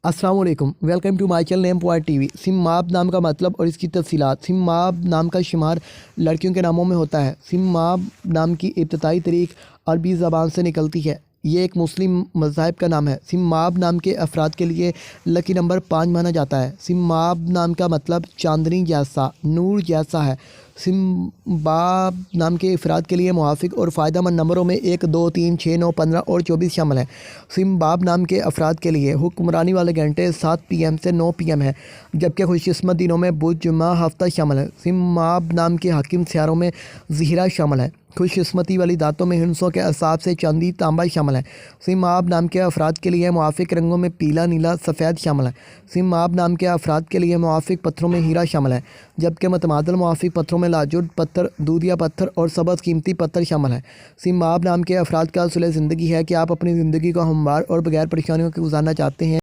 السلام علیکم، welcome to my channel name point TV وی۔ سماب نام کا مطلب اور اس کی تفصیلات۔ سماب نام کا شمار لڑکیوں کے ناموں میں ہوتا ہے۔ سماب نام کی ابتدائی تاریخ عربی زبان سے نکلتی ہے۔ یہ ایک مسلم مذہب کا نام ہے۔ سماب نام کے افراد کے لیے لکی نمبر 5 مانا جاتا ہے۔ سماب نام کا مطلب چاندنی جیسا، نور جیسا ہے۔ سمباب نام کے افراد کے لیے موافق اور فائدہ مند نمبروں میں 1، 2، 3، 6، 9، 15 اور 24 شامل ہیں۔ سمباب نام کے افراد کے لیے حکمرانی والے گھنٹے 7 PM سے 9 PM ہیں، جبکہ خوش قسمت دنوں میں بدھ، جمعہ، ہفتہ شامل ہیں۔ سماب نام کے حاکم سیاروں میں زہرہ شامل ہے۔ خوش قسمتی والی دھاتوں میں ہندسوں کے اعصاب سے چاندی، تانبا شامل ہیں۔ سماب نام کے افراد کے لیے موافق رنگوں میں پیلا، نیلا، سفید شامل ہیں۔ سماب نام کے افراد کے لیے موافق پتھروں میں ہیرا شامل ہے، جبکہ متبادل موافق پتھروں میں لاجورڈ پتھر، دودھیا پتھر اور سبز قیمتی پتھر شامل ہیں۔ سماب نام کے افراد کا اصول زندگی ہے کہ آپ اپنی زندگی کو ہموار اور بغیر پریشانیوں کے گزارنا چاہتے ہیں۔